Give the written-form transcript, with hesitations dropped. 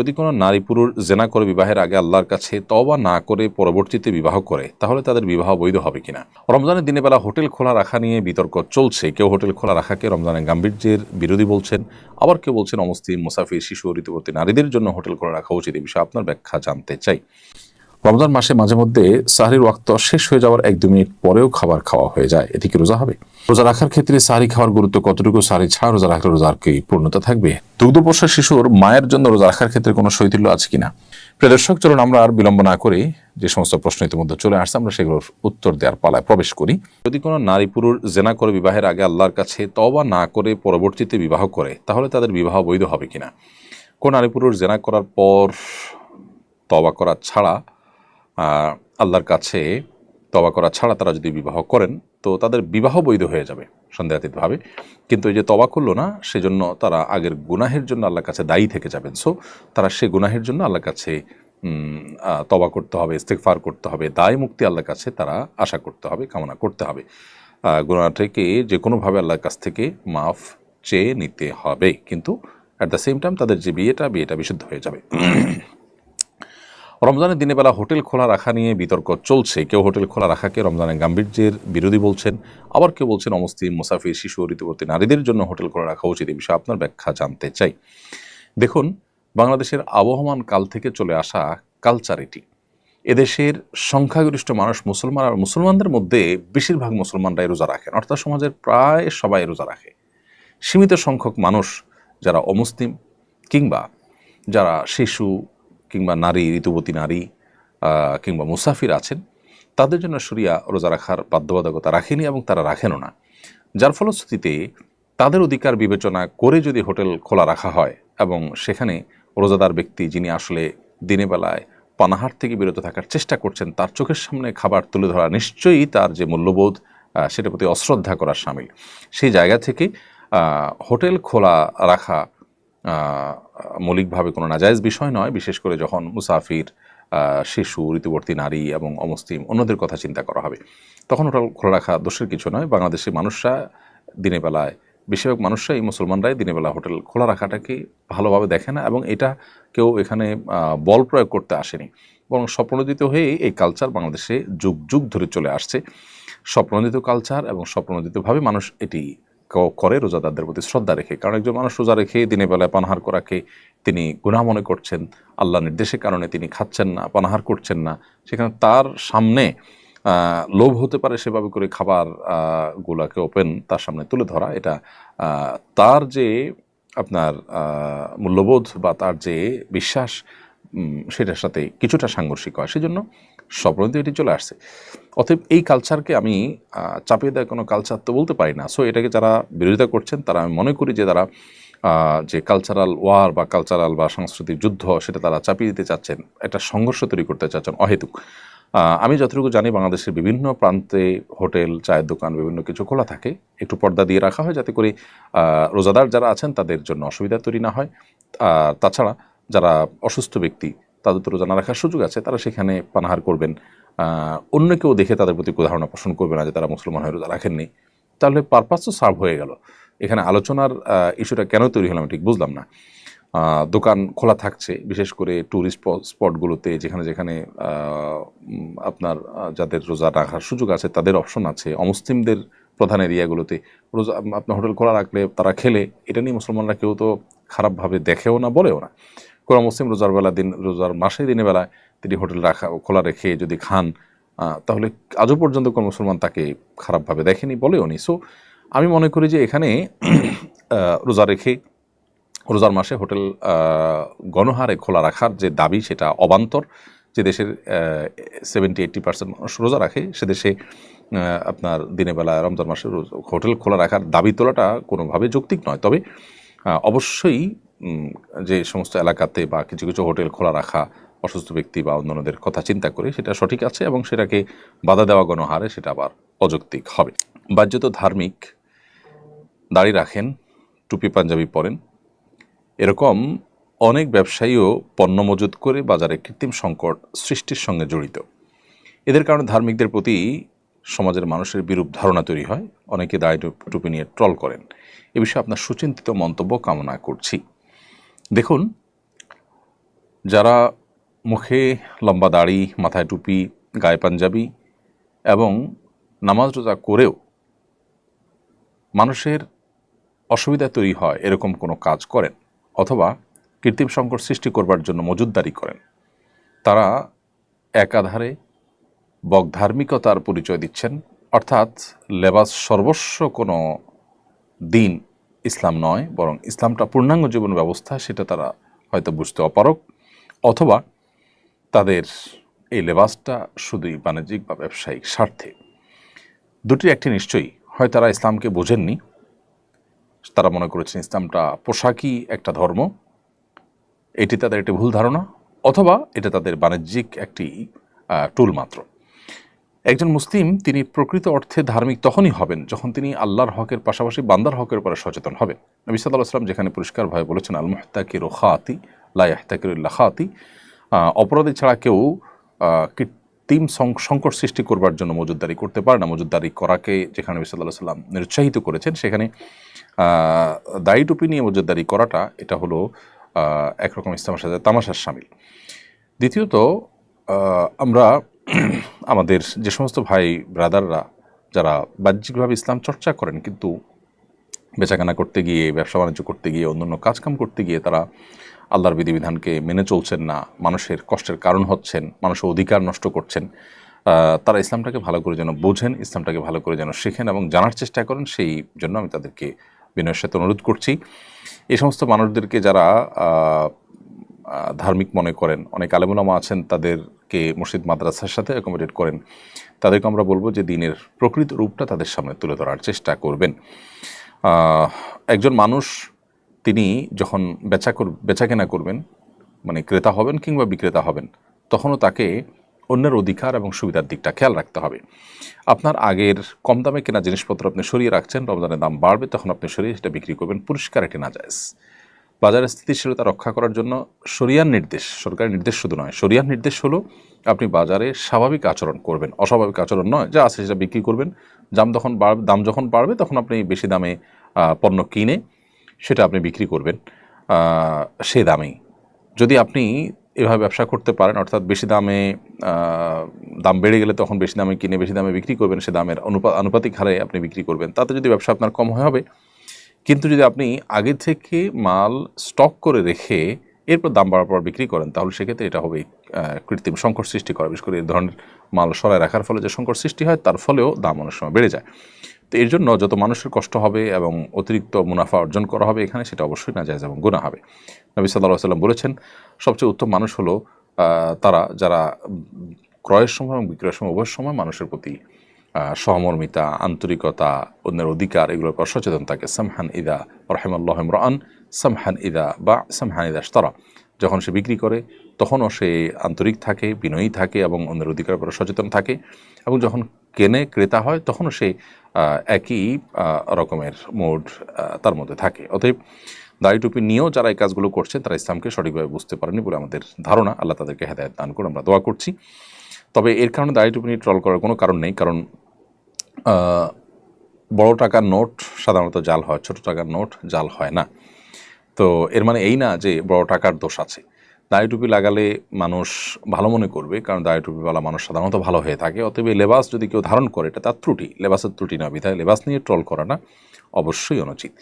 যদি কোনো নারী পুরুষ জেনা করে বিবাহের আগে আল্লাহর কাছে তওবা না করে পরবর্তীতে বিবাহ করে, তাহলে তাদের বিবাহ বৈধ হবে কিনা। রমজানের দিনের বেলা হোটেল খোলা রাখা নিয়ে বিতর্ক চলছে। কেউ হোটেল খোলা রাখাকে রমজানের গাম্ভীর্যের বিরোধী বলছেন, আবার কেউ বলছেন অমুসলিম, মুসাফির, শিশু, ঋতুবতী নারীদের জন্য হোটেল খোলা রাখা উচিত। এই বিষয়ে আপনার ব্যাখ্যা জানতে চাই। রমজান মাসে মাঝে মধ্যে সাহরির ওয়াক্ত শেষ হয়ে যাওয়ার 1-2 মিনিট পরেও খাবার খাওয়া হয়ে যায়, এটি কি রোজা হবে? রোজা রাখার ক্ষেত্রে সাহরি খাওয়ার গুরুত্ব কতটুকু? সাহরি ছাড়া রোজা রাখলে রোজার কি পূর্ণতা থাকবে? দুগ্ধপোষ্য শিশুর মায়ের জন্য রোজা রাখার ক্ষেত্রে কোনো শৈথিল্য আছে কিনা? প্রিয় দর্শক, চলুন আমরা আর বিলম্ব না করে যে সমস্ত প্রশ্ন ইতিমধ্যে চলে আসছে আমরা সেগুলোর উত্তর দেওয়ার পালায় প্রবেশ করি। যদি কোনো নারী পুরুষ জেনা করে বিবাহের আগে আল্লাহর কাছে তওবা না করে পরবর্তীতে বিবাহ করে, তাহলে তাদের বিবাহ বৈধ হবে কিনা। কোন নারী পুরুষ জেনা করার পর তওবা করা ছাড়া আল্লাহর কাছে তওবা করা ছাড়া তারা যদি বিবাহ করেন, তো তাদের বিবাহ বৈধ হয়ে যাবে সন্দেহাতীতভাবে। কিন্তু এই যে তওবা করলো না, সেজন্য তারা আগের গুনাহের জন্য আল্লাহর কাছে দায়ী থেকে যাবেন। সো তারা সে গুনাহের জন্য আল্লাহর কাছে তওবা করতে হবে, ইস্তেগফার করতে হবে, দায় মুক্তি আল্লাহর কাছে তারা আশা করতে হবে, কামনা করতে হবে। গুনাহটাকে যে কোনোভাবে আল্লাহর কাছ থেকে মাফ চেয়ে নিতে হবে। কিন্তু অ্যাট দ্য সেম টাইম তাদের যে বিয়েটা বিশুদ্ধ হয়ে যাবে। রমজানের দিনের বেলা হোটেল খোলা রাখা নিয়ে বিতর্ক চলছে। কেউ হোটেল খোলা রাখাকে রমজানের গাম্ভীর্যের বিরোধী বলছেন, আবার কেউ বলছেন অমুসলিম, মুসাফির, শিশু, ঋতুবতী নারীদের জন্য হোটেল খোলা রাখা উচিত। এই বিষয়ে আপনার ব্যাখ্যা জানতে চাই। দেখুন, বাংলাদেশের আবহমান কাল থেকে চলে আসা কালচার এটি। এদেশের সংখ্যাগরিষ্ঠ মানুষ মুসলমান, আর মুসলমানদের মধ্যে বেশিরভাগ মুসলমানরাই রোজা রাখেন, অর্থাৎ সমাজের প্রায় সবাই রোজা রাখে। সীমিত সংখ্যক মানুষ যারা অমুসলিম কিংবা যারা শিশু কিংবা নারী, ঋতুবতী নারী কিংবা মুসাফির আছেন, তাদের জন্য শরিয়া রোজা রাখার বাধ্যবাধকতা রাখেনি এবং তারা রাখেনও না। যার ফলশ্রুতিতে তাদের অধিকার বিবেচনা করে যদি হোটেল খোলা রাখা হয় এবং সেখানে রোজাদার ব্যক্তি যিনি আসলে দিনের বেলায় পানাহার থেকে বিরত থাকার চেষ্টা করছেন, তার চোখের সামনে খাবার তুলে ধরা নিশ্চয়ই তার যে মূল্যবোধ সেটার প্রতি অশ্রদ্ধা করার শামিল। সেই জায়গা থেকে হোটেল খোলা রাখা মৌলিকভাবে কোনো নাজায়েজ বিষয় নয়, বিশেষ করে যখন মুসাফির, শিশু, ঋতুবর্তী নারী এবং অমুসলিম অন্যদের কথা চিন্তা করা হবে, তখন হোটেল খোলা রাখা দোষের কিছু নয়। বাংলাদেশের মানুষরা দিনের বেলায়, বেশিরভাগ মানুষরাই, মুসলমানরাই দিনের বেলা হোটেল খোলা রাখাটাকে ভালোভাবে দেখে না এবং এটা কেউ এখানে বল প্রয়োগ করতে আসেনি, বরং স্বপ্রণোদিত হয়ে এই কালচার বাংলাদেশে যুগ যুগ ধরে চলে আসছে। স্বপ্রণোদিত কালচার এবং স্বপ্রণোদিতভাবে মানুষ এটি করে রোজাদারদের প্রতি শ্রদ্ধা রেখে। কারণ একজন মানুষ রোজা রেখে দিনের বেলায় পানাহার করাকে তিনি গুনাহ মনে করছেন, আল্লাহ নির্দেশের কারণে তিনি খাচ্ছেন না, পানাহার করছেন না, সেখানে তার সামনে লোভ হতে পারে সেভাবে করে খাবার গুলাকে ওপেন তার সামনে তুলে ধরা, এটা তার যে আপনার মূল্যবোধ বা তার যে বিশ্বাস সেটার সাথে কিছুটা সাংঘর্ষিক হয়। সেজন্য স্বপ্রণোদিত এটি চলে আসছে। অতএব এই কালচারকে আমি চাপিয়ে দেওয়া কোনো কালচার তো বলতে পারি না। সো এটাকে যারা বিরোধিতা করছেন, তারা আমি মনে করি যে তারা যে কালচারাল ওয়ার বা কালচারাল বা সাংস্কৃতিক যুদ্ধ সেটা তারা চাপিয়ে দিতে চাচ্ছেন, একটা সংঘর্ষ তৈরি করতে চাচ্ছেন অহেতুক। আমি যতটুকু জানি বাংলাদেশের বিভিন্ন প্রান্তে হোটেল, চায়ের দোকান, বিভিন্ন কিছু খোলা থাকে, একটু পর্দা দিয়ে রাখা হয় যাতে করে রোজাদার যারা আছেন তাদের জন্য অসুবিধা তৈরি না হয়। তাছাড়া যারা অসুস্থ ব্যক্তি, তাদের তো রোজা না রাখার সুযোগ আছে, তারা সেখানে পানাহার করবেন, অন্য কেউ দেখে তাদের প্রতি ধারণা পোষণ করবে না যে তারা মুসলমান হয়ে রোজা রাখেননি। তাহলে পারপাস তো সার্ভ হয়ে গেল। এখানে আলোচনার ইস্যুটা কেন তৈরি হলাম ঠিক বুঝলাম না। দোকান খোলা থাকছে, বিশেষ করে ট্যুরিস্ট স্পটগুলোতে, যেখানে যেখানে আপনার যাদের রোজা রাখার সুযোগ আছে তাদের অপশন আছে। অমুসলিমদের প্রধান এরিয়াগুলোতে রোজা আপনার হোটেল খোলা রাখলে তারা খেলে, এটা নিয়ে মুসলমানরা কেউ তো খারাপভাবে দেখেও না, বলেও না। কোনো মুসলিম রোজার মাসে দিনের বেলায় তিনি হোটেল খোলা রেখে যদি খান, তাহলে আজও পর্যন্ত কোনো মুসলমান তাকে খারাপভাবে দেখেনি, বলেও নি। সো আমি মনে করি যে এখানে রোজা রেখে রোজার মাসে হোটেল গণহারে খোলা রাখার যে দাবি, সেটা অবান্তর। যে দেশের 70-80% মানুষ রোজা রাখে, সে দেশে আপনার দিনের বেলা রমজান মাসে হোটেল খোলা রাখার দাবি তোলাটা কোনোভাবে যৌক্তিক নয়। তবে অবশ্যই যে সমস্ত এলাকাতে বা কিছু কিছু হোটেল খোলা রাখা অসুস্থ ব্যক্তি বা অন্যান্যদের কথা চিন্তা করে, সেটা সঠিক আছে এবং সেটাকে বাধা দেওয়া গণহারে সেটা আবার অযৌক্তিক হবে। বাহ্যত ধার্মিক, দাড়ি রাখেন, টুপি পাঞ্জাবি পরেন, এরকম অনেক ব্যবসায়ীও পণ্য মজুত করে বাজারে কৃত্রিম সংকট সৃষ্টির সঙ্গে জড়িত। এদের কারণে ধার্মিকদের প্রতি সমাজের মানুষের বিরূপ ধারণা তৈরি হয়। অনেকে দাড়ি টুপি নিয়ে ট্রল করেন। এ বিষয়ে আপনার সুচিন্তিত মন্তব্য কামনা করছি। দেখুন, যারা মুখে লম্বা দাড়ি, মাথায় টুপি, গায়ে পাঞ্জাবি এবং নামাজ রোজা করেও মানুষের অসুবিধা তৈরি হয় এরকম কোনো কাজ করেন অথবা কৃত্রিম সংকট সৃষ্টি করবার জন্য মজুদদারি করেন, তারা একাধারে বগধার্মিকতার পরিচয় দিচ্ছেন। অর্থাৎ লেবাস সর্বস্ব কোনো দিন ইসলাম নয়, বরং ইসলামটা পূর্ণাঙ্গ জীবন ব্যবস্থা, সেটা তারা হয়তো বুঝতে অপারগ, অথবা তাদের এই লেবাসটা শুধুই বাণিজ্যিক বা ব্যবসায়িক স্বার্থে। দুটির একটি নিশ্চয়ই, হয় তারা ইসলামকে বোঝেননি, তারা মনে করেছেন ইসলামটা পোশাকই একটা ধর্ম, এটি তাদের একটি ভুল ধারণা, অথবা এটা তাদের বাণিজ্যিক একটি টুল মাত্র। একজন মুসলিম তিনি প্রকৃত অর্থে ধার্মিক তখনই হবেন যখন তিনি আল্লাহর হকের পাশাপাশি বান্দার হকের উপরে সচেতন হবেন। নবী সাল্লাল্লাহু আলাইহি ওয়াসাল্লাম যেখানে পরিষ্কারভাবে বলেছেন, আল মুহতাকিরু খাতি লা ইয়াহতাকিরু ইল্লা খাতি, অপরাধী ছাড়া কেউ কৃত্রিম সংকট সৃষ্টি করবার জন্য মজুদদারি করতে পারে না। মজুদদারি করাকে যেখানে নবী সাল্লাল্লাহু আলাইহি ওয়াসাল্লাম নিরুৎসাহিত করেছেন, সেখানে দাড়ি টুপি নিয়ে মজুদদারি করাটা এটা হলো একরকম ইসলামের সাথে তামাশার শামিল। দ্বিতীয়ত, আমরা আমাদের যে সমস্ত ভাই ব্রাদাররা যারা বাহ্যিকভাবে ইসলাম চর্চা করেন কিন্তু বেচাকেনা করতে গিয়ে, ব্যবসা বাণিজ্য করতে গিয়ে, অন্যান্য কাজকাম করতে গিয়ে তারা আল্লাহর বিধিবিধানকে মেনে চলছেন না, মানুষের কষ্টের কারণ হচ্ছেন, মানুষের অধিকার নষ্ট করছেন, তারা ইসলামটাকে ভালো করে যেন বোঝেন, ইসলামটাকে ভালো করে যেন শেখেন এবং জানার চেষ্টা করেন, সেই জন্য আমি তাদেরকে বিনয়ের সাথে অনুরোধ করছি। এই সমস্ত মানুষদেরকে যারা ধার্মিক মনে করেন, অনেক আলেমুলামা আছেন তাদেরকে মসজিদ মাদ্রাসার সাথে অ্যাকোমোডেট করেন, তাদেরকে আমরা বলবো যে দিনের প্রকৃত রূপটা তাদের সামনে তুলে ধরার চেষ্টা করবেন। একজন মানুষ তিনি যখন বেচাকেনা করবেন, মানে ক্রেতা হবেন কিংবা বিক্রেতা হবেন, তখনও তাকে অন্যের অধিকার এবং সুবিধার দিকটা খেয়াল রাখতে হবে। আপনার আগের কম দামে কেনা জিনিসপত্র আপনি সরিয়ে রাখছেন, রমজানের দাম বাড়বে তখন আপনি সরিয়ে সেটা বিক্রি করবেন, পরিষ্কার এটি নাজায়েজ। বাজারের স্থিতিশীলতা রক্ষা করার জন্য শরিয়ার নির্দেশ, সরকারের নির্দেশ শুধু নয়, শরিয়ার নির্দেশ হলো আপনি বাজারে স্বাভাবিক আচরণ করবেন, অস্বাভাবিক আচরণ নয়, যা আছে সেটা বিক্রি করবেন। দাম যখন বাড়বে তখন আপনি বেশি দামে পণ্য কিনে সেটা আপনি বিক্রি করবেন সে দামেই। যদি আপনি এভাবে ব্যবসা করতে পারেন, অর্থাৎ বেশি দামে দাম বেড়ে গেলে তখন বেশি দামে কিনে বেশি দামে বিক্রি করবেন, সে দামের আনুপাতিক হারে আপনি বিক্রি করবেন, তাতে যদি ব্যবসা আপনার কম হবে। কিন্তু যদি আপনি আগে থেকে মাল স্টক করে রেখে এরপর দাম বাড়ার পর বিক্রি করেন, তাহলে সেক্ষেত্রে এটা হবে কৃত্রিম সংকট সৃষ্টি করা। বিশেষ করে এই ধরনের মাল সরায় রাখার ফলে যে সংকট সৃষ্টি হয় তার ফলেও দাম অনেক সময় বেড়ে যায়। তো এর জন্য যত মানুষের কষ্ট হবে এবং অতিরিক্ত মুনাফা অর্জন করা হবে এখানে, সেটা অবশ্যই নাজায়েজ এবং গুনাহ হবে। নবী সাল্লাল্লাহু আলাইহি ওয়াসাল্লাম বলেছেন, সবচেয়ে উত্তম মানুষ হলো তারা যারা ক্রয়ের সময় এবং বিক্রয়ের সময় উভয় সময় মানুষের প্রতি সহমর্মিতা, আন্তরিকতা, অন্যের অধিকার এগুলোর পর সচেতন থাকে। সামহান ইদা রাহিমাল্লাহু ইমরাআন সামহান ইদা ইশতারা, যখন সে বিক্রি করে তখনও সে আন্তরিক থাকে, বিনয়ী থাকে এবং অন্যের অধিকারের উপর সচেতন থাকে, এবং যখন ক্রেতা হয় তখনও সে একই রকমের মোড তার মধ্যে থাকে। অতএব দাড়ি টুপি নিয়েও যারা এই কাজগুলো করছে তারা ইসলামকে সঠিকভাবে বুঝতে পারেনি বলে আমাদের ধারণা। আল্লাহ তাদেরকে হেদায়েত দান করে আমরা দোয়া করছি। তবে এর কারণে দাড়ি টুপি নিয়ে ট্রল করার কোনো কারণ নেই, কারণ বড় টাকার নোট সাধারণত জাল হয়, ছোট টাকার নোট জাল হয় না। তো এর মানে এই না যে বড় টাকার দোষ আছে। দাড়ি টুপি লাগালে মানুষ ভালো মনে করবে, কারণ দাড়ি টুপিওয়ালা মানুষ সাধারণত ভালো হয়ে থাকে। অতএব লেবাস যদি কেউ ধারণ করে এটা তার ত্রুটি, লেবাসের ত্রুটি না, বিধায় লেবাস নিয়ে ট্রল করাটা অবশ্যই অনুচিত।